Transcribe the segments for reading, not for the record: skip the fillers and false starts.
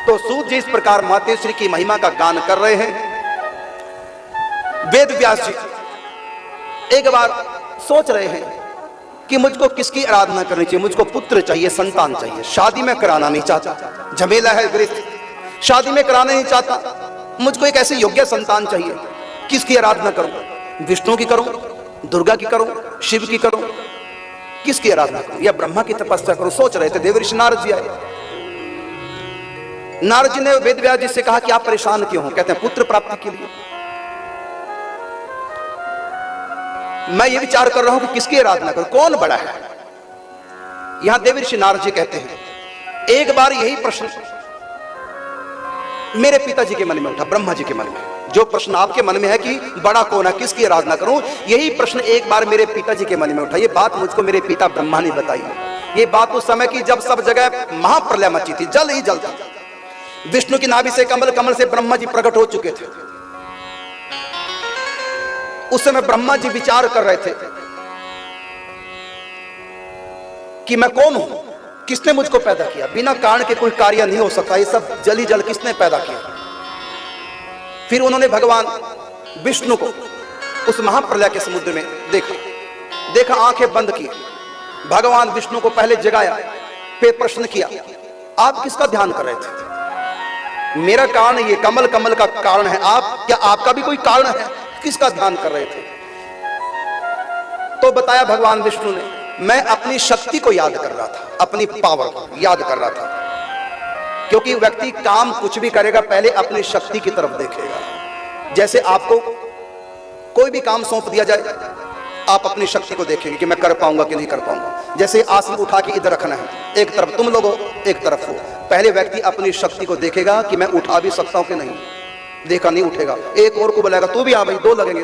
तो सूत जी इस प्रकार मातेश्वरी की महिमा का गान कर रहे हैं। वेद व्यास जी एक बार सोच रहे हैं कि मुझको किसकी आराधना करनी चाहिए, मुझको पुत्र चाहिए, संतान चाहिए, शादी में कराना नहीं चाहता, झमेला है गृहस्थ, शादी में कराना नहीं चाहता, मुझको एक ऐसे योग्य संतान चाहिए, किसकी आराधना करूं, विष्णु की करूं, दुर्गा की करूं, शिव की करूं, किसकी आराधना करूं या ब्रह्मा की तपस्या करूं। सोच रहे थे, देवर्षि नारद जी आए। नारद जी ने वेद व्यास जी से कहा कि आप परेशान क्यों हो? कहते हैं पुत्र प्राप्ति के लिए। मैं ये विचार कर रहा हूं कि किसकी आराधना करूं, कौन बड़ा है। यहां देवर्षि नारद जी कहते हैं, एक बार यही प्रश्न मेरे पिताजी के मन में उठा, ब्रह्मा जी के मन में। जो प्रश्न आपके मन में है कि बड़ा कौन है, किसकी आराधना करूं, यही प्रश्न एक बार मेरे पिताजी के मन में उठा। ये बात मुझको मेरे पिता ब्रह्मा ने बताई। ये बात उस समय की जब सब जगह महाप्रलय मची थी, जल ही जल था। विष्णु की नाभि से कमल, कमल से ब्रह्मा जी प्रकट हो चुके थे। उस समय ब्रह्मा जी विचार कर रहे थे कि मैं कौन हूं, किसने मुझको पैदा किया, बिना कारण के कोई कार्य नहीं हो सकता, ये सब जल ही जल किसने पैदा किया। फिर उन्होंने भगवान विष्णु को उस महाप्रलय के समुद्र में देखा, आंखें बंद की, भगवान विष्णु को पहले जगाया, फिर प्रश्न किया, आप किसका ध्यान कर रहे थे? मेरा कारण ये कमल, कमल का कारण है आप, क्या आपका भी कोई कारण है? किसका ध्यान कर रहे थे? तो बताया भगवान विष्णु ने, मैं अपनी शक्ति को याद कर रहा था, अपनी पावर को याद कर रहा था। क्योंकि व्यक्ति काम कुछ भी करेगा पहले अपनी शक्ति की तरफ देखेगा। जैसे आपको कोई भी काम सौंप दिया जाए, आप अपनी शक्ति को देखेंगे कि मैं कर पाऊंगा कि नहीं कर पाऊंगा। जैसे आसन उठा के इधर रखना है, एक तरफ तुम लोग हो, एक तरफ हो, पहले व्यक्ति अपनी शक्ति को देखेगा कि मैं उठा भी सकता हूं कि नहीं। देखा नहीं उठेगा, एक और को बुलाएगा, तू भी आ भाई, दो लगेंगे।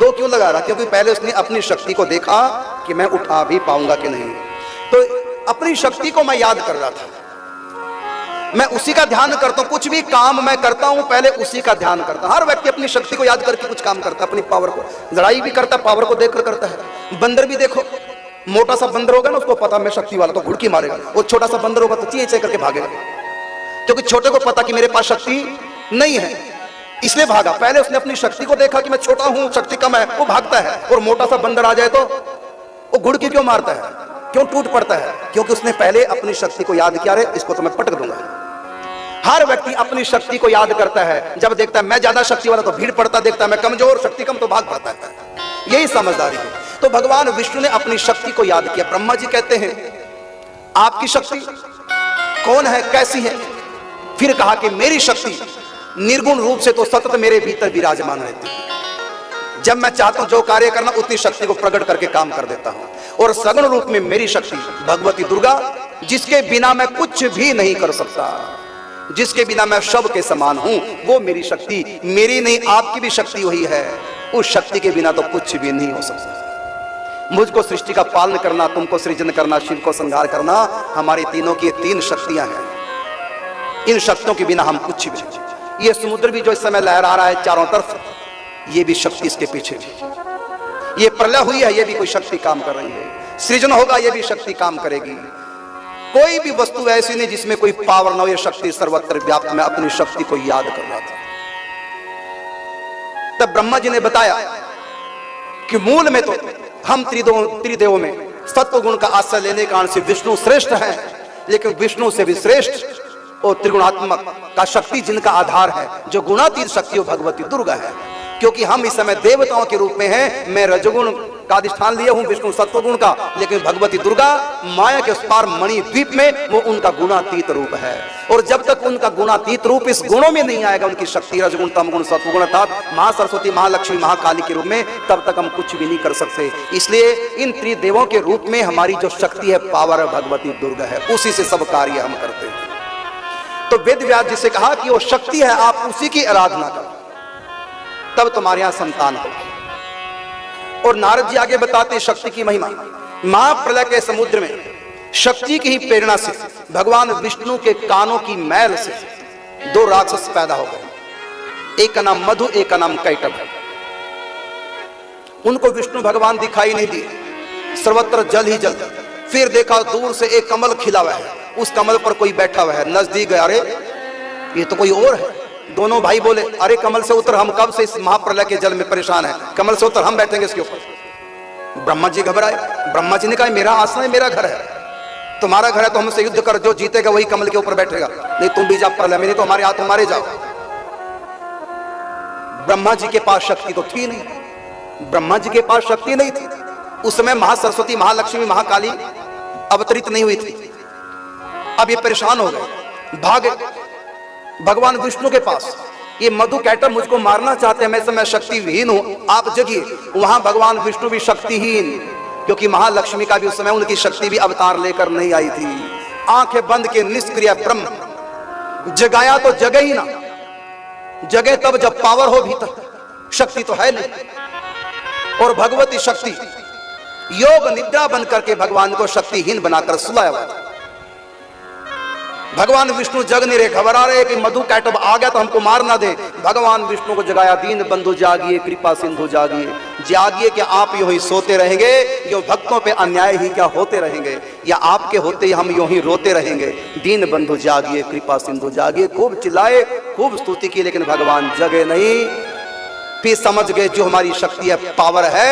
दो क्यों लगा रहा? क्योंकि पहले उसने अपनी शक्ति को देखा कि मैं उठा भी पाऊंगा कि नहीं। तो अपनी शक्ति को मैं याद कर रहा था, मैं उसी का ध्यान करता हूं। कुछ भी काम मैं करता हूं पहले उसी का ध्यान करता हूं। हर व्यक्ति अपनी शक्ति को याद करके कुछ काम करता है, अपनी पावर को। लड़ाई भी करता है, पावर को देखकर करता है। बंदर भी देखो, मोटा सा बंदर होगा ना, उसको पता मैं शक्ति वाला, तो घुड़की मारेगा। वो छोटा सा बंदर होगा तो चीं चीं करके भागेगा, क्योंकि छोटे को पता कि मेरे पास शक्ति नहीं है, इसलिए भागा। पहले उसने अपनी शक्ति को देखा कि मैं छोटा हूं, शक्ति कम है, वो भागता है। और मोटा सा बंदर आ जाए तो वो घुड़की क्यों मारता है, क्यों टूट पड़ता है? क्योंकि उसने पहले अपनी शक्ति को याद किया, रे इसको तो मैं पटक दूंगा। हर व्यक्ति अपनी शक्ति को याद करता है। जब देखता है मैं ज्यादा शक्ति वाला तो भीड़ पड़ता, देखता है मैं कमजोर, शक्ति कम तो भाग पड़ता है। यही समझदारी है। तो भगवान विष्णु ने अपनी शक्ति को याद किया। ब्रह्मा जी कहते हैं, आपकी शक्ति कौन है, कैसी है? फिर कहा कि मेरी शक्ति निर्गुण रूप से तो सतत मेरे भीतर विराजमान रहती है। जब मैं चाहता हूं जो कार्य करना, उतनी शक्ति को प्रकट करके काम कर देता हूं। और सगुण रूप में मेरी शक्ति भगवती दुर्गा, जिसके बिना मैं कुछ भी नहीं कर सकता, जिसके बिना मैं शव के समान हूं, वो मेरी शक्ति, मेरी नहीं आपकी भी शक्ति वही है। उस शक्ति के बिना तो कुछ भी नहीं हो सकता। मुझको सृष्टि का पालन करना, तुमको सृजन करना, शिव को संहार करना, हमारी तीनों की तीन शक्तियां हैं। इन शक्तियों के बिना हम कुछ भी नहीं। ये समुद्र भी जो इस समय लहरा रहा है चारों तरफ, ये भी शक्ति इसके पीछे भी। ये प्रलय हुई है, ये भी कोई शक्ति काम कर रही है। सृजन होगा, ये भी शक्ति काम करेगी। कोई भी वस्तु ऐसी नहीं जिसमें कोई पावर ना हो। ये शक्ति सर्वत्र व्याप्त। मैं अपनी शक्ति को याद कर रहा था। तब ब्रह्मा जी ने बताया कि मूल में तो हम त्रिदेवों में सत्व गुण का आश्रय लेने के कारण से विष्णु श्रेष्ठ है, लेकिन विष्णु से भी श्रेष्ठ और त्रिगुणात्मक का शक्ति जिनका आधार है, जो गुणातीत शक्ति, वो भगवती दुर्गा है। क्योंकि हम इस समय देवताओं के रूप में हैं। मैं रजगुण का अधिष्ठान लिया हूं, विष्णु सत्वगुण का, लेकिन भगवती दुर्गा माया के उस पार मणि द्वीप में वो उनका गुणातीत रूप है। और जब तक उनका गुणातीत रूप इस गुणों में नहीं आएगा, उनकी शक्ति रजगुण, तमगुण, सत्वगुण अर्थात महासरस्वती, महालक्ष्मी, महाकाली के रूप में, तब तक हम कुछ भी नहीं कर सकते। इसलिए इन त्रिदेवों के रूप में हमारी जो शक्ति है, पावर है, भगवती दुर्गा है। उसी से सब कार्य हम करते हैं। तो वेद व्यास जी से कहा कि वो शक्ति है, आप उसी की आराधना करो, तब तुम्हारे यहां संतान होगी। और नारद जी आगे बताते शक्ति की महिमा। महाप्रलय के समुद्र में शक्ति की ही प्रेरणा से भगवान विष्णु के कानों की मैल से दो राक्षस पैदा हो गए। एक का नाम मधु, एक का नाम कैटभ है। उनको विष्णु भगवान दिखाई नहीं दिए, सर्वत्र जल ही जल। फिर देखा दूर से एक कमल खिला हुआ है, उस कमल पर कोई बैठा हुआ है। नजदीक गया, अरे ये तो कोई और है। दोनों भाई बोले, अरे कमल से उतर, हम कब से इस महाप्रलय के जल में परेशान हैं, कमल से उतर, हम बैठेंगे इसके ऊपर। ब्रह्मा जी घबराए। ब्रह्मा जी ने कहा, मेरा आसन है, मेरा घर है, तुम्हारा घर है तो हमसे युद्ध कर, जो जीतेगा वही कमल के ऊपर बैठेगा, नहीं तुम भी जा प्रलय में, नहीं तो हमारे हाथ मारे जाओ। ब्रह्मा जी के पास शक्ति तो थी नहीं, ब्रह्मा जी के पास शक्ति नहीं थी। उस समय महासरस्वती, महालक्ष्मी, महाकाली अवतरित नहीं हुई थी। अब ये परेशान हो गए, भागे भगवान विष्णु के पास। ये मधु कैटब मुझको मारना चाहते हैं, मैं समय शक्ति विहीन हूं, आप जगिए। वहां भगवान विष्णु भी शक्तिहीन, क्योंकि महालक्ष्मी का भी उस समय उनकी शक्ति भी अवतार लेकर नहीं आई थी। आंखें बंद के निष्क्रिय ब्रह्म, जगाया तो जगे ही ना, जगे तब जब पावर हो भीतर, शक्ति तो है नहीं। और भगवती शक्ति योग निद्रा बन करके भगवान को शक्तिहीन बनाकर सुलाया हुआ था। भगवान विष्णु जग नहीं रहे, घबरा रहे कि मधु कैटब आ गया तो हमको मार ना दे। भगवान विष्णु को जगाया, दीन बंधु जागिए, कृपा सिंधु जागिए, जागिए कि आप यूं ही सोते रहेंगे, यो भक्तों पे अन्याय ही क्या होते रहेंगे, या आपके होते ही हम यूं ही रोते रहेंगे। दीन बंधु जागिए, कृपा सिंधु जागिए, खूब चिल्लाए, खूब स्तुति की, लेकिन भगवान जगे नहीं। फिर समझ गए जो हमारी शक्ति है, पावर है,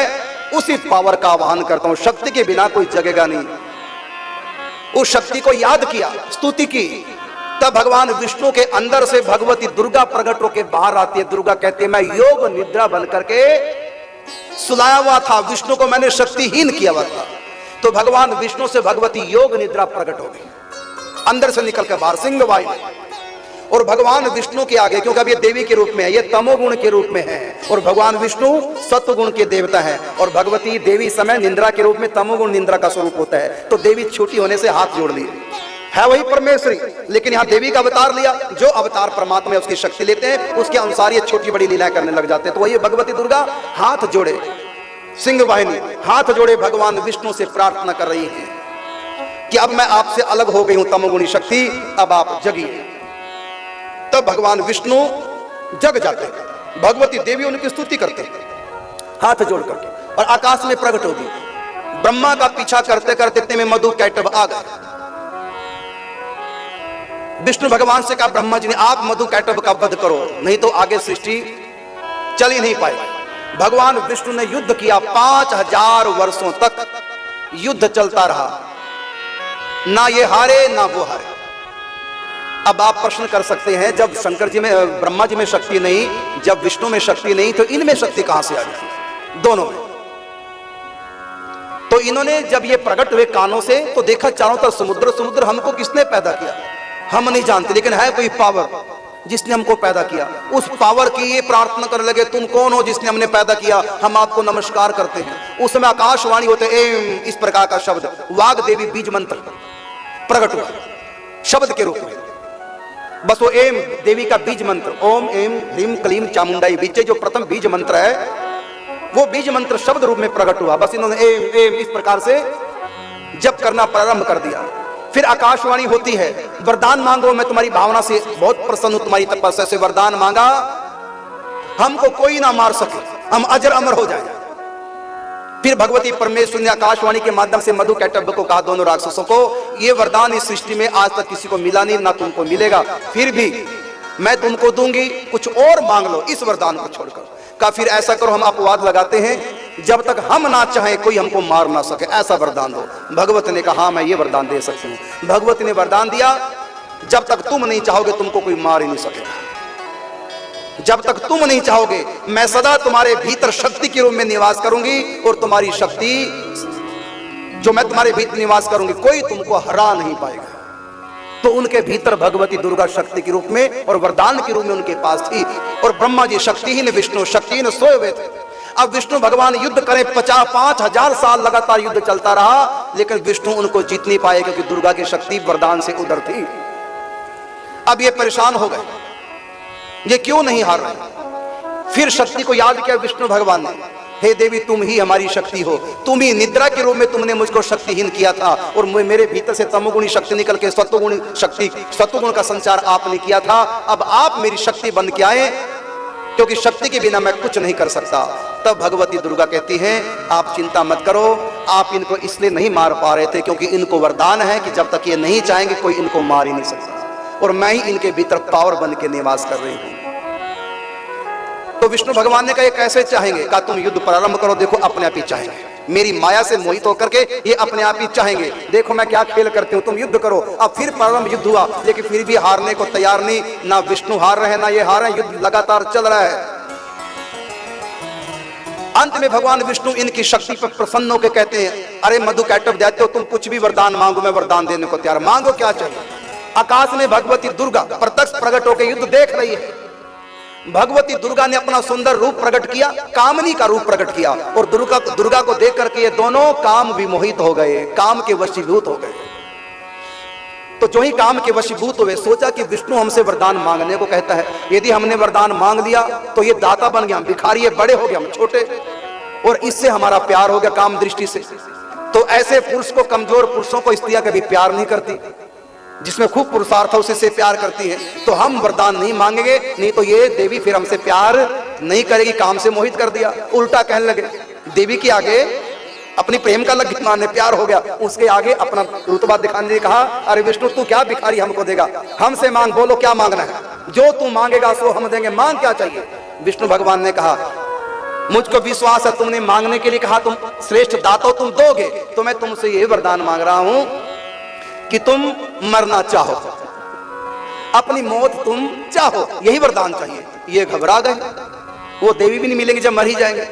उसी पावर का आह्वान करता हूं, शक्ति के बिना कोई जगेगा नहीं। उस शक्ति को याद किया, स्तुति की, तब भगवान विष्णु के अंदर से भगवती दुर्गा प्रकट होकर बाहर आती है। दुर्गा कहती है, मैं योग निद्रा बन करके सुलाया हुआ था, विष्णु को मैंने शक्तिहीन किया हुआ था। तो भगवान विष्णु से भगवती योग निद्रा प्रकट हो गई, अंदर से निकल कर बाहर सिंह वाहिनी। और भगवान विष्णु के आगे, क्योंकि अब ये देवी के रूप में है, ये तमोगुण के रूप में है, और भगवान विष्णु सत्वगुण के देवता है, और भगवती देवी समय निंद्रा के रूप में, तमोगुण निंद्रा का स्वरूप होता है। तो देवी छोटी होने से हाथ जोड़ लिए, है वही परमेश्वरी, लेकिन यहाँ देवी का अवतार लिया। जो अवतार परमात्मा है उसकी शक्ति लेते हैं, उसके अनुसार ये छोटी बड़ी लीलाएं करने लग जाते हैं। तो वही भगवती दुर्गा हाथ जोड़े, सिंह वाहिनी हाथ जोड़े भगवान विष्णु से प्रार्थना कर रही है कि अब मैं आपसे अलग हो गई हूं तमोगुणी शक्ति, अब आप जगिए। तब भगवान विष्णु जग जाते, भगवती देवी उनकी स्तुति करते हाथ जोड़ करके, और आकाश में प्रकट होगी। ब्रह्मा का पीछा करते करते इतने में मधु कैटब आ गए। विष्णु भगवान से कहा, ब्रह्मा जी ने, आप मधु कैटब का वध करो, नहीं तो आगे सृष्टि चल ही नहीं पाएगी। भगवान विष्णु ने युद्ध किया, 5000 वर्षों तक युद्ध चलता रहा, ना ये हारे ना वो हारे। अब आप प्रश्न कर सकते हैं, जब शंकर जी में, ब्रह्मा जी में शक्ति नहीं, जब विष्णु में शक्ति नहीं, तो इनमें शक्ति कहां से आ गई? दोनों में। तो इन्होंने जब ये प्रकट हुए कानों से, तो देखा चारों तरफ समुद्र समुद्र, हमको किसने पैदा किया हम नहीं जानते, लेकिन है कोई पावर जिसने हमको पैदा किया। उस पावर की ये प्रार्थना करने लगे, तुम कौन हो जिसने हमने पैदा किया, हम आपको नमस्कार करते हैं। उस समय आकाशवाणी होते, एम इस प्रकार का शब्द, वाग देवी बीज मंत्र प्रकट हुआ शब्द के रूप में। बस वो एम देवी का बीज मंत्र, ओम एम ह्रीम क्लीम चामुंडाई बीजे, जो प्रथम बीज मंत्र है, वो बीज मंत्र शब्द रूप में प्रकट हुआ। बस इन्होंने एम एम इस प्रकार से जप करना प्रारंभ कर दिया। फिर आकाशवाणी होती है, वरदान मांगो, मैं तुम्हारी भावना से बहुत प्रसन्न हूं, तुम्हारी तपस्या से वरदान मांगा, हमको कोई ना मार सके, हम अजर अमर हो जाए। फिर भगवती परमेश्वर ने आकाशवाणी के माध्यम से मधु कैटब को कहा, दोनों राक्षसों को, ये वरदान इस सृष्टि में आज तक किसी को मिला नहीं, ना तुमको मिलेगा, फिर भी मैं तुमको दूंगी, कुछ और मांग लो इस वरदान को छोड़कर। का फिर ऐसा करो, हम अपवाद लगाते हैं, जब तक हम ना चाहें कोई हमको मार ना सके, ऐसा वरदान दो। भगवती ने कहा, मैं ये वरदान दे सकती हूँ। भगवती ने वरदान दिया, जब तक तुम नहीं चाहोगे तुमको कोई मार ही नहीं सकेगा, जब तक तुम नहीं चाहोगे, मैं सदा तुम्हारे भीतर शक्ति के रूप में निवास करूंगी, और तुम्हारी शक्ति जो मैं तुम्हारे भीतर निवास करूंगी, कोई तुमको हरा नहीं पाएगा। तो उनके भीतर भगवती दुर्गा शक्ति के रूप में और वरदान के रूप में उनके पास थी, और ब्रह्मा जी शक्तिहीन, विष्णु शक्तिहीन सोए हुए थे। अब विष्णु भगवान युद्ध करें, 5000 साल लगातार युद्ध चलता रहा, लेकिन विष्णु उनको जीत नहीं पाए, क्योंकि दुर्गा की शक्ति वरदान से उधर थी। अब ये परेशान हो गए, ये क्यों नहीं हार रहे। फिर शक्ति को याद किया विष्णु भगवान ने, हे देवी तुम ही हमारी शक्ति हो, तुम ही निद्रा के रूप में तुमने मुझको शक्तिहीन किया था, और मेरे भीतर से तमोगुणी शक्ति निकल के सत्वगुणी शक्ति, सत्वगुण का संचार आपने किया था। अब आप मेरी शक्ति बन के आए, क्योंकि शक्ति के बिना मैं कुछ नहीं कर सकता। तब भगवती दुर्गा कहती हैं, आप चिंता मत करो, आप इनको इसलिए नहीं मार पा रहे थे क्योंकि इनको वरदान है कि जब तक ये नहीं चाहेंगे कोई इनको मार ही नहीं सकता। और मैं ही इनके भीतर पावर बन के निवास कर रही हूं। तो विष्णु भगवान ने कहा, ये कैसे चाहेंगे? कहा तुम युद्ध प्रारंभ करो, देखो अपने आप ही चाहेंगे, मेरी माया से मोहित होकर के ये अपने आप ही चाहेंगे, देखो मैं क्या खेल करती हूँ, तुम युद्ध करो। अब फिर प्रारंभ युद्ध हुआ, लेकिन फिर भी हारने को तैयार नहीं, ना विष्णु हार रहे ना ये हार रहे, युद्ध लगातार चल रहा है। अंत में भगवान विष्णु इनकी शक्ति पर प्रसन्न होकर कहते हैं, अरे मधुकैटभ दैत्य हो, तुम कुछ भी वरदान मांगो, मैं वरदान देने को तैयार, मांगो क्या चाहिए। आकाश में भगवती दुर्गा प्रत्यक्ष प्रकट होकर युद्ध देख रही है। भगवती दुर्गा ने अपना सुंदर रूप प्रकट किया, कामनी का रूप प्रकट किया, और दुर्गा को देख करके ये दोनों काम विमोहित हो गए, काम के वशीभूत हो गए। तो जो ही काम के वशीभूत हुए, सोचा कि विष्णु हमसे वरदान मांगने को कहता है, यदि हमने वरदान मांग लिया तो ये दाता बन गया, हम भिखारी बड़े हो गए, हम छोटे, और इससे हमारा प्यार हो गया काम दृष्टि से। तो ऐसे पुरुष को, कमजोर पुरुषों को स्त्रियां कभी प्यार नहीं करती, जिसमें खूब पुरुषार्थ उसे से प्यार करती है। तो हम वरदान नहीं मांगेंगे, नहीं तो ये देवी फिर हमसे प्यार नहीं करेगी, काम से मोहित कर दिया। उल्टा कहने लगे, देवी के आगे अपनी प्रेम का लग माने प्यार हो गया, उसके आगे अपना रुतबा दिखाने ने कहा, अरे विष्णु तू क्या भिखारी हमको देगा, हमसे मांग, बोलो क्या मांगना है, जो तू मांगेगा सो हम देंगे, मांग क्या चाहिए। विष्णु भगवान ने कहा, मुझको विश्वास है तुमने मांगने के लिए कहा, तुम श्रेष्ठ दाता तुम दोगे, तो मैं तुमसे ये वरदान मांग रहा हूं कि तुम मरना चाहो, अपनी मौत तुम चाहो, यही वरदान चाहिए। ये घबरा गए, वो देवी भी नहीं मिलेंगे जब मर ही जाएंगे,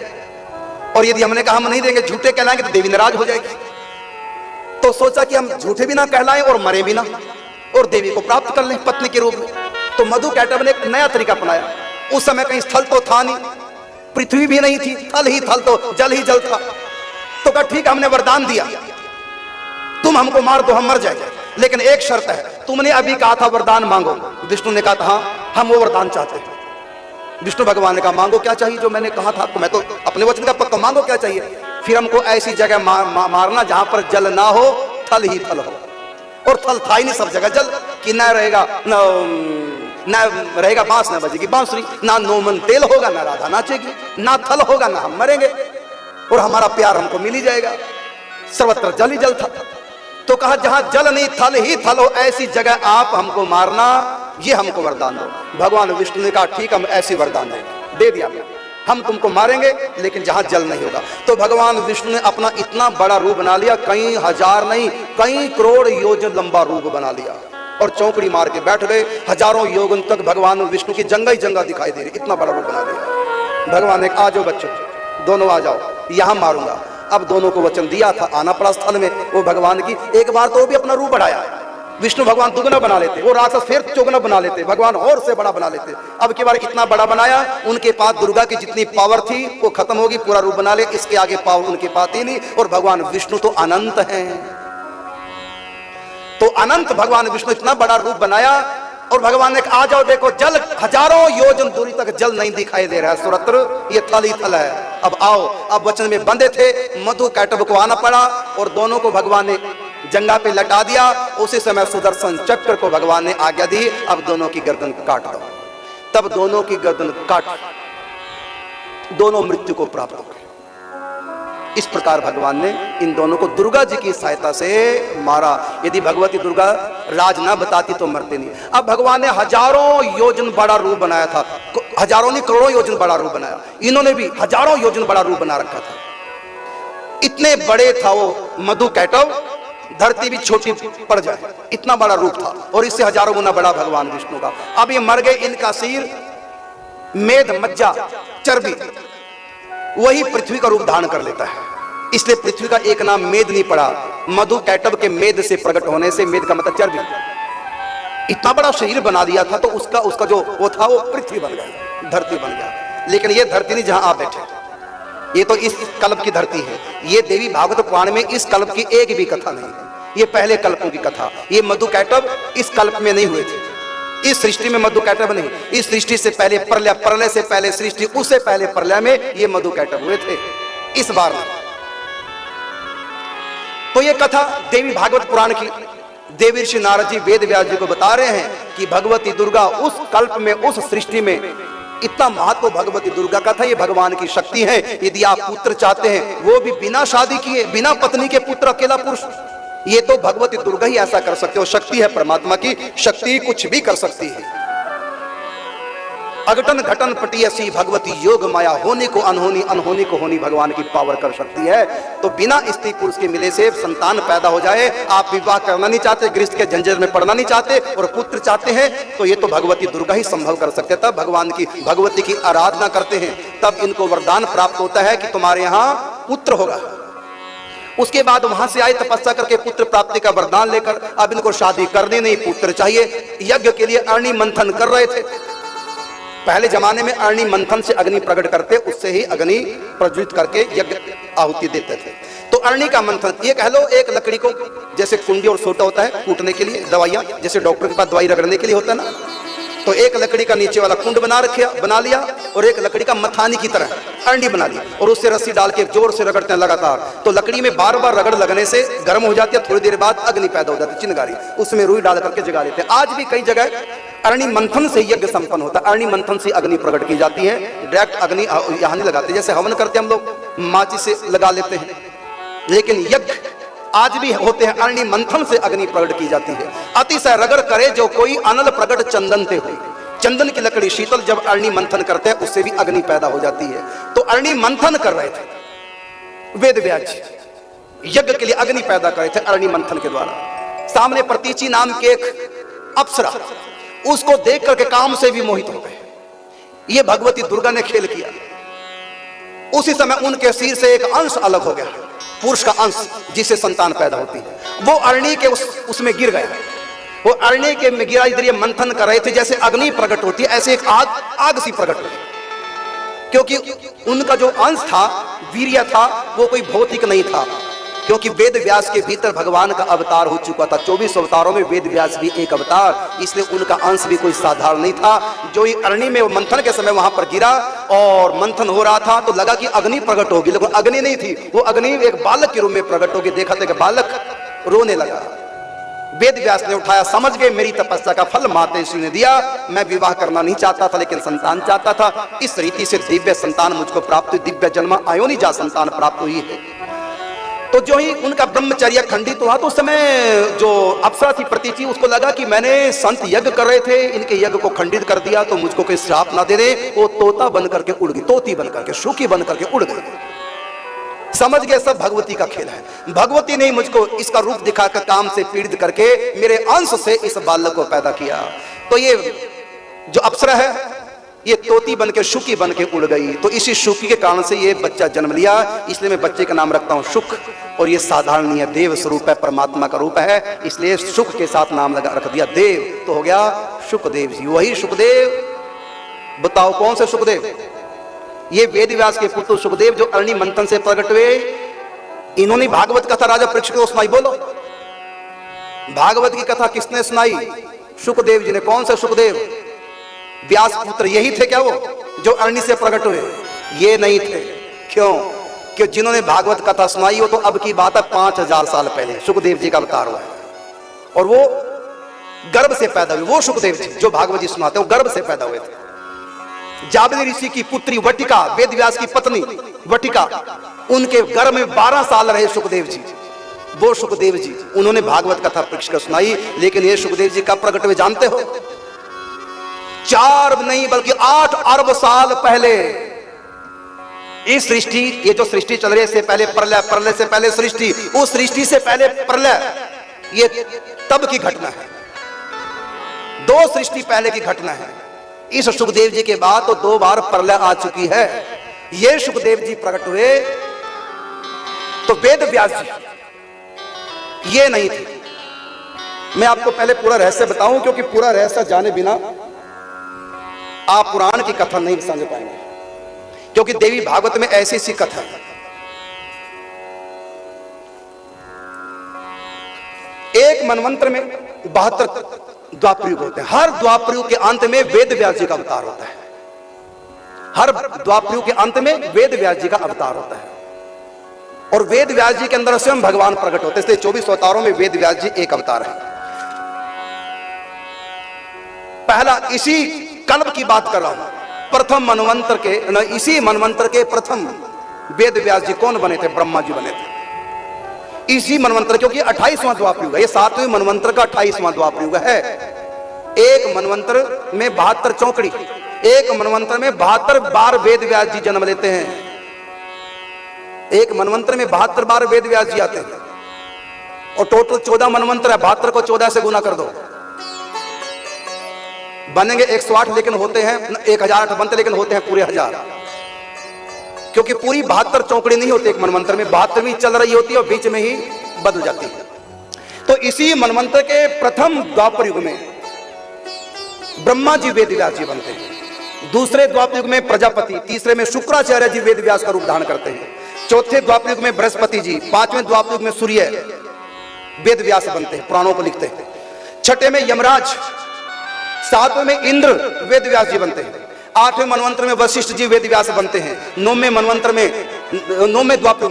और यदि हमने कहा हम नहीं देंगे, झूठे कहलाएंगे तो देवी नाराज हो जाएगी। तो सोचा कि हम झूठे भी ना कहलाएं और मरे भी ना, और देवी को प्राप्त कर लें पत्नी के रूप में। तो मधुकैटभ ने एक नया तरीका अपनाया। उस समय कहीं स्थल तो था नहीं, पृथ्वी भी नहीं थी, थल ही थल, तो जल ही जल था। तो कहा ठीक, हमने वरदान दिया, तुम हमको मार दो, हम मर जाएंगे, लेकिन एक शर्त है, तुमने अभी कहा था वरदान मांगो। विष्णु ने कहा था हाँ हम वो वरदान चाहते हैं। विष्णु भगवान ने कहा, मांगो क्या चाहिए जो मैंने कहा था, मैं तो अपने वचन का पक्का, मांगो क्या चाहिए। फिर हमको ऐसी जगह मारना जहां पर जल ना हो, थल ही थल हो, और थल था ही नहीं, सब जगह जल, कि न रहेगा न रहेगा बांस, न बजेगी बांसुरी, ना नोमन तेल होगा, ना राधा नाचेगी, ना थल होगा, ना हम मरेंगे, और हमारा प्यार हमको मिल ही जाएगा। सर्वत्र जल ही जल था। तो कहा जहां जल नहीं थल ही थल हो, ऐसी जगह आप हमको मारना, ये हमको वरदान दो। भगवान विष्णु ने कहा ठीक, हम ऐसी वरदान दे दिया, हम तुमको मारेंगे लेकिन जहां जल नहीं होगा। तो भगवान विष्णु ने अपना इतना बड़ा रूप बना लिया, कई हजार नहीं कई करोड़ योजन लंबा रूप बना लिया, और चौकड़ी मार के बैठ गए। हजारों योजन तक भगवान विष्णु की जंगा ही जंगा दिखाई दे रही, इतना बड़ा रूप बना लिया। भगवान ने कहा, आ जाओ बच्चों, दोनों आ जाओ, यहां मारूंगा। अब दोनों को वचन दिया था, आना पड़ा स्थल में। वो भगवान की एक बार तो वो भी अपना रूप बढ़ाया, विष्णु भगवान दुगना बना लेते, वो राक्षस फिर चौगुना बना लेते, भगवान और से बड़ा बना लेते। अब की बार इतना बड़ा बनाया, उनके पास दुर्गा की जितनी पावर थी वो खत्म होगी, पूरा रूप बना ले, इसके आगे पावर उनके पास ही नहीं। और भगवान विष्णु तो अनंत हैं, तो अनंत भगवान विष्णु इतना बड़ा रूप बनाया। और भगवान ने कहा, आ जाओ, देखो जल हजारों योजन दूरी तक जल नहीं दिखाई दे रहा है, सुरत्र ये थल ही थल है, अब आओ। अब वचन में बंधे थे, मधुकैटभ को आना पड़ा, और दोनों को भगवान ने जंगा पे लटा दिया। उसी समय सुदर्शन चक्र को भगवान ने आज्ञा दी, अब दोनों की गर्दन काट दो। तब दोनों की गर्दन काट, दोनों मृत्यु को प्राप्त हो गए। इस प्रकार भगवान ने इन दोनों को दुर्गा जी की सहायता से मारा। यदि भगवती दुर्गा राज ना बताती तो मरते नहीं। अब भगवान ने हजारों योजन बड़ा रूप बनाया था, हजारों नहीं करोड़ों योजन बड़ा रूप बनाया, इन्होंने भी हजारों योजन बड़ा रूप बना रखा था। इतने बड़े था वो मधुकैटभ, धरती भी छोटी पड़ जाए, इतना बड़ा रूप था, और इससे हजारों गुना बड़ा भगवान विष्णु का। अब ये मर गए, इनका सिर, मेद, मज्जा, चर्बी वही पृथ्वी का रूप धारण कर लेता है, इसलिए पृथ्वी का एक नाम मेद नहीं पड़ा। मधुकैटभ के मेद से प्रकट होने से, मेद का मतलब चर्बी, इतना बड़ा शरीर बना दिया था, तो उसका जो वो था वो पृथ्वी बन गया, धरती बन गया। लेकिन ये धरती नहीं जहां आप बैठे, ये तो इस कल्प की धरती है। ये देवी भागवत पुराण में इस कल्प की एक भी कथा नहीं है, ये पहले कल्पों की कथा। ये मधुकैटभ इस कल्प में नहीं हुए थे, इस सृष्टि में मधुकैटभ नहीं, इस सृष्टि से पहले प्रलय, प्रलय से पहले सृष्टि, उससे पहले प्रलय में ये मधुकैटभ हुए थे, इस बार में। तो ये कथा देवी भागवत पुराण की, देवी ऋषि नारद जी वेद व्यास जी को बता रहे हैं कि भगवती दुर्गा उस कल्प में, उस सृष्टि में, इतना महत्व भगवती दुर्गा का था। ये भगवान की शक्ति है। यदि आप पुत्र चाहते हैं, वो भी बिना शादी किए, बिना पत्नी के पुत्र, अकेला पुरुष, ये तो भगवती दुर्गा ही ऐसा कर सकते हो। शक्ति है परमात्मा की, शक्ति कुछ भी कर सकती है। अघटन घटन पटी ऐसी भगवती योग माया, होने को अनहोनी अनहोनी को होनी भगवान की पावर कर सकती है। तो बिना स्त्री पुरुष के मिले से संतान पैदा हो जाए, आप विवाह करना नहीं चाहते, गृहस्थ के झंझट में पड़ना नहीं चाहते और पुत्र चाहते हैं, तो ये तो भगवती दुर्गा ही संभव कर सकते हैं। तब भगवान की भगवती की आराधना करते हैं, तब इनको वरदान प्राप्त होता है कि तुम्हारे यहाँ पुत्र होगा। उसके बाद वहां से आए तपस्या करके पुत्र प्राप्ति का वरदान लेकर, अब इनको शादी करनी नहीं, पुत्र चाहिए। यज्ञ के लिए अग्नि मंथन कर रहे थे। पहले जमाने में अग्नि मंथन से अग्नि प्रकट करते, उससे ही अग्नि प्रज्वलित करके यज्ञ आहुति देते थे। तो अग्नि का मंथन, ये कह लो एक लकड़ी को, जैसे कुंडी और सोटा होता है कूटने के लिए, दवाइयां जैसे डॉक्टर के पास दवाई रगड़ने के लिए होता है ना, तो एक लकड़ी का नीचे वाला कुंड बना लिया और एक लकड़ी का मथानी की तरह अंडी बना ली और उससे रस्सी डाल के जोर से रगड़ते हैं लगातार। तो लकड़ी में बार बार रगड़ लगने से गर्म हो जाती है, थोड़ी देर बाद अग्नि पैदा हो जाती है, चिंगारी, उसमें रुई डाल करके जगा लेते हैं। आज भी कई जगह अग्नि मंथन से यज्ञ संपन्न होता है, अग्नि मंथन से अग्नि प्रकट की जाती है। डायरेक्ट अग्नि यहाँ नहीं लगाते, जैसे हवन करते हम लोग माचिस से लगा लेते हैं, लेकिन यज्ञ आज भी होते हैं, अग्नि मंथन से अग्नि प्रकट की जाती है। अतिशय रगड़ करे जो कोई अनल प्रकट चंदन ते हुई, चंदन की लकड़ी शीतल जब अग्नि मंथन करते हैं उससे भी अग्नि पैदा हो जाती है। तो अग्नि मंथन कर रहे थे वेद व्यास जी, यज्ञ के लिए अग्नि पैदा कर रहे थे अग्नि मंथन के द्वारा। सामने प्रतीची नाम के एक अप्सरा, उसको देख करके काम से भी मोहित हो गए। ये भगवती दुर्गा ने खेल किया। उसी समय उनके सिर से एक अंश अलग हो गया, पुरुष का अंश जिससे संतान पैदा होती है, वो अग्नि के उसमें गिर गया। वो अग्नि के में गिरा, इधर ये मंथन कर रहे थे, जैसे अग्नि प्रकट होती है ऐसे एक आग सी प्रकट हुई, क्योंकि उनका जो अंश था, वीर्य था, वो कोई भौतिक नहीं था, क्योंकि वेद व्यास के भीतर भगवान का अवतार हो चुका था। 24 अवतारों में वेद व्यास भी एक अवतार, इसलिए उनका अंश भी कोई साधारण नहीं था। जो ये अग्नि में मंथन के समय वहां पर गिरा और मंथन हो रहा था, तो लगा कि अग्नि प्रकट होगी, लेकिन अग्नि नहीं थी, वो अग्नि एक बालक के रूप में प्रकट होगी। देखा था कि बालक रोने लगा। वेद व्यास ने उठाया, समझ गए मेरी तपस्या का फल मातेश्वरी ने दिया। मैं विवाह करना नहीं चाहता था, लेकिन संतान चाहता था। इस रीति से दिव्य संतान मुझको प्राप्त हुई, दिव्य जन्म आयोनि जा संतान प्राप्त हुई है। तो जो ही उनका ब्रह्मचर्य खंडित हुआ, तो उस समय जो अप्सरा थी प्रतीची, उसको लगा कि मैंने संत यज्ञ कर रहे थे, इनके यज्ञ को खंडित कर दिया, तो मुझको कोई श्राप ना दे दे। वो तोता बन करके उड़ गई, तोती बन करके, शुकी बन करके उड़ गई। समझ गए सब भगवती का खेल है। भगवती ने मुझको इसका रूप दिखाकर काम से पीड़ित करके मेरे अंश से इस बालक को पैदा किया। तो ये जो अप्सरा है, ये तोती बन के, शुकी बन के उड़ गई। तो इसी शुकी के कारण से ये बच्चा जन्म लिया, इसलिए मैं बच्चे का नाम रखता हूं शुक। और ये साधारण नहीं है, देव स्वरूप है, परमात्मा का रूप है, इसलिए शुक के साथ नाम लगा रख दिया देव। तो हो गया शुकदेव जी, वही सुखदेव। बताओ कौन से सुखदेव? ये वेद व्यास के पुत्र सुखदेव, जो अग्नि मंथन से प्रकट हुए। इन्होंने भागवत कथा राजा परीक्षित को सुनाई। बोलो, भागवत की कथा किसने सुनाई? सुखदेव जी ने। कौन से सुखदेव? व्यास पुत्र यही थे क्या वो जो अग्नि से प्रकट हुए? ये नहीं थे। क्यों? कि जिन्होंने भागवत कथा सुनाई हो, तो अब की बात है 5000 साल पहले सुखदेव जी का अवतार हुआ है, और वो गर्भ से पैदा हुए। वो सुखदेव जी जो भागवत जी सुनाते हैं, वो गर्भ से पैदा हुए थे। जाबली ऋषि की पुत्री वटिका, वेद व्यास की पत्नी वटिका, उनके गर्भ में 12 साल रहे सुखदेव जी। वो सुखदेव जी, उन्होंने भागवत कथा परीक्षित को सुनाई। लेकिन ये सुखदेव जी कब प्रकट हुए जानते हो? 4 नहीं बल्कि 8 अरब साल पहले। इस सृष्टि, ये जो सृष्टि चल रही है, इससे पहले प्रलय, प्रलय से पहले सृष्टि, उस सृष्टि से पहले प्रलय, ये तब की घटना है। 2 सृष्टि पहले की घटना है। इस सुखदेव जी के बाद तो 2 बार प्रलय आ चुकी है। ये सुखदेव जी प्रकट हुए, तो वेद व्यास जी ये नहीं थे। मैं आपको पहले पूरा रहस्य बताऊं, क्योंकि पूरा रहस्य जाने बिना आप पुराण की कथा नहीं समझ पाएंगे, क्योंकि देवी भागवत में ऐसी सी कथा है। एक मनवंतर में 72 द्वापरयुग होते हैं। हर द्वापरयुग के अंत में वेद व्यास जी का अवतार होता है। हर द्वापरयुग के अंत में वेद व्यास जी का अवतार होता है, और वेद व्यास जी के अंदर स्वयं भगवान प्रकट होते हैं। इसलिए 24 अवतारों में वेद व्यास जी एक अवतार है। पहला, इसी कल्प की बात कर रहा हूं, प्रथम मनवंतर के, इसी मनवंतर के प्रथम वेद व्यास जी कौन बने थे? ब्रह्मा जी बने थे। इसी मनवंतर, क्योंकि 28वां द्वापर युग है, ये 7वें मनवंतर का 28वां द्वापर युग है। एक मनवंतर में 72 चौकड़ी, एक मनवंतर में 72 बार वेद व्यास जी जन्म लेते हैं। एक मनवंतर में 72 बार वेद व्यास जी आते हैं और टोटल 14 मनवंतर है। 72 को 14 से गुना कर दो, बनेंगे 108, लेकिन होते हैं 1008 बनते, लेकिन होते हैं पूरे 1000, क्योंकि पूरी 72 चौकड़ी नहीं होती एक मनवंतर में, 72वीं चल रही होती है और बीच में ही बदल जाती है। तो इसी मनवंतर के प्रथम द्वापर युग में ब्रह्मा जी वेद व्यास जी बनते हैं, दूसरे द्वापर युग में प्रजापति, तीसरे में शुक्राचार्य जी वेद व्यास का रूप धारण करते हैं, चौथे द्वापर युग में बृहस्पति जी, पांचवें द्वापर युग में सूर्य वेद व्यास बनते हैं, पुराणों को लिखते हैं, छठे में यमराज, सातवें में इंद्र वेद व्यास जी बनते हैं, आठवें मनवंतर में वशिष्ठ जी वेद व्यास बनते हैं, नौवें द्वापर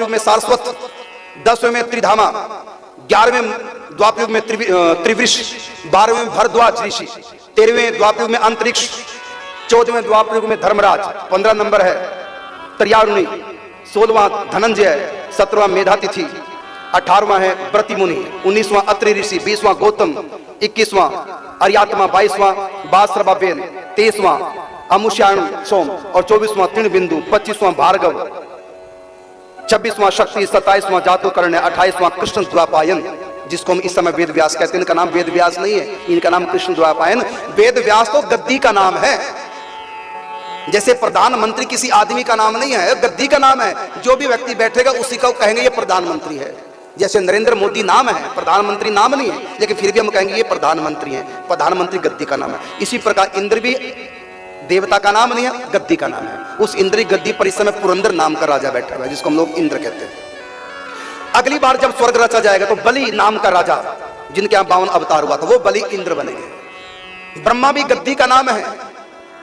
युग में सारस्वत, 10वें में त्रिधामा, 11वें द्वापर युग में त्रिवृष, 12वें में भरद्वाज ऋषि, 13वें द्वापर युग में अंतरिक्ष, 14वें द्वापर युग में धर्मराज, 15 नंबर है त्रियारुणी, 16वां धनंजय, 17वां मेधातिथि, 18वां है प्रतिमुनि, 19वां अत्रि ऋषि, 20वां गौतम, 21वां अर्यात्मा, 22वां बासरबाबेन, 23वां अमुष्यायण सोम और 24वां तृणबिंदु, 25वां भार्गव, 26वां शक्ति, 27वां जातुकर्ण, 28वां कृष्ण द्वापायन, जिसको हम इस समय वेद व्यास कहते हैं। इनका नाम वेद व्यास नहीं है, इनका नाम कृष्ण द्वापायन। वेद व्यास तो गद्दी का नाम है, जैसे प्रधानमंत्री किसी आदमी का नाम नहीं है, गद्दी का नाम है। जो भी व्यक्ति बैठेगा उसी को कहेंगे ये प्रधानमंत्री है। जैसे नरेंद्र मोदी नाम है, प्रधानमंत्री नाम नहीं है, लेकिन फिर भी हम कहेंगे ये प्रधानमंत्री है। प्रधानमंत्री गद्दी का नाम है। इसी प्रकार इंद्र भी देवता का नाम नहीं है, गद्दी का नाम है। उस इंद्री गद्दी पर इस समय पुरंदर नाम का राजा बैठा हुआ है, जिसको हम लोग इंद्र कहते हैं। अगली बार जब स्वर्ग रचा जाएगा तो बलि नाम का राजा, जिनके यहाँ 52 अवतार हुआ था, वो बलि इंद्र बनेंगे। ब्रह्मा भी गद्दी का नाम है।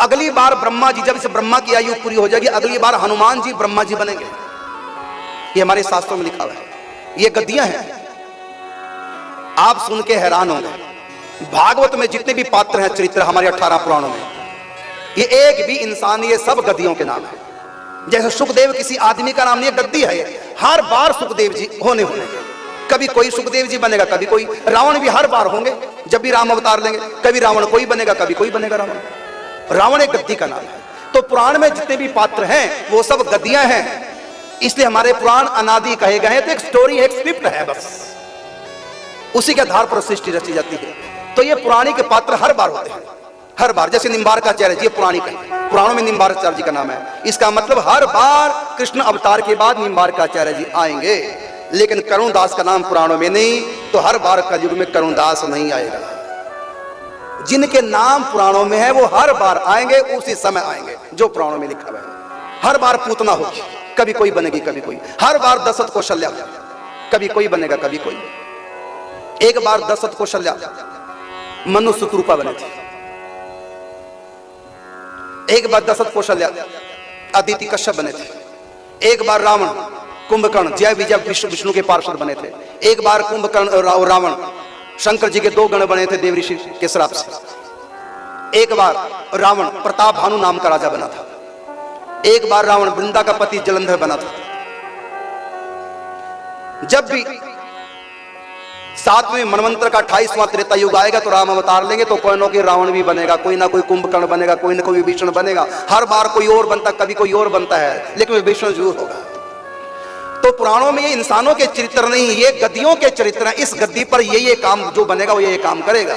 अगली बार ब्रह्मा जी, जब इस ब्रह्मा की आयु पूरी हो जाएगी, अगली बार हनुमान जी ब्रह्मा जी बनेंगे। ये हमारे शास्त्रों में लिखा हुआ है, ये गद्दियां हैं। आप सुन के हैरान होंगे, भागवत में जितने भी पात्र हैं, चरित्र हमारे 18 पुराणों में, ये एक भी इंसान, ये सब गद्दियों के नाम है। जैसे सुखदेव किसी आदमी का नाम नहीं है, गद्दी है। हर बार सुखदेव जी होने कभी कोई सुखदेव जी बनेगा, कभी कोई। रावण भी हर बार होंगे, जब भी राम अवतार लेंगे, कभी रावण कोई बनेगा, कभी कोई बनेगा रावण। रावण एक गद्दी का नाम है। तो पुराण में जितने भी पात्र हैं वो सब गद्दियां हैं, इसलिए हमारे पुराण अनादि कहे गए हैं। तो एक स्टोरी, एक स्क्रिप्ट है, बस उसी के आधार पर सृष्टि रची जाती है। तो ये पुराणिक पात्र हर बार होते हैं, हर बार। जैसे निम्बारकाचार्य जी पुराणिक है, पुराणों में निम्बारकाचार्य जी का नाम है। इसका मतलब हर बार कृष्ण अवतार के बाद निम्बारकाचार्य जी आएंगे। लेकिन करुणदास का नाम पुराणों में नहीं, तो हर बार कलयुग में करुणदास नहीं आएगा। जिनके नाम पुराणों में है वो हर बार आएंगे, उसी समय आएंगे जो पुराणों में लिखा हुआ है। हर बार पूतना होगी, कभी कोई बनेगी, कभी कोई। हर बार दशरथ कौशल्या, कभी कोई बनेगा, कभी कोई। एक बार दशरथ कौशल्या मनु सुतरूपा बने थे, एक बार दशरथ कौशल्या अदिति कश्यप बने थे, एक बार रावण कुंभकर्ण जय विजय विष्णु के पार्षद बने थे, एक बार कुंभकर्ण और रावण शंकर जी के 2 गण बने थे देव ऋषि के श्राप से, एक बार रावण प्रताप भानु नाम का राजा बना था, एक बार रावण वृंदा का पति जलंधर बना था। जब भी 7वें मनवंतर का 28वां त्रेता युग आएगा तो राम अवतार लेंगे, तो कोई ना कोई रावण भी बनेगा, कोई ना कोई कुंभकर्ण बनेगा, कोई ना कोई विभीषण बनेगा। हर बार कोई और बनता, कभी कोई और बनता है, लेकिन विभीषण जरूर होगा। तो पुराणों में ये इंसानों के चरित्र नहीं, ये गद्दियों के चरित्र हैं। इस गद्दी पर ये काम जो बनेगा वो ये काम करेगा।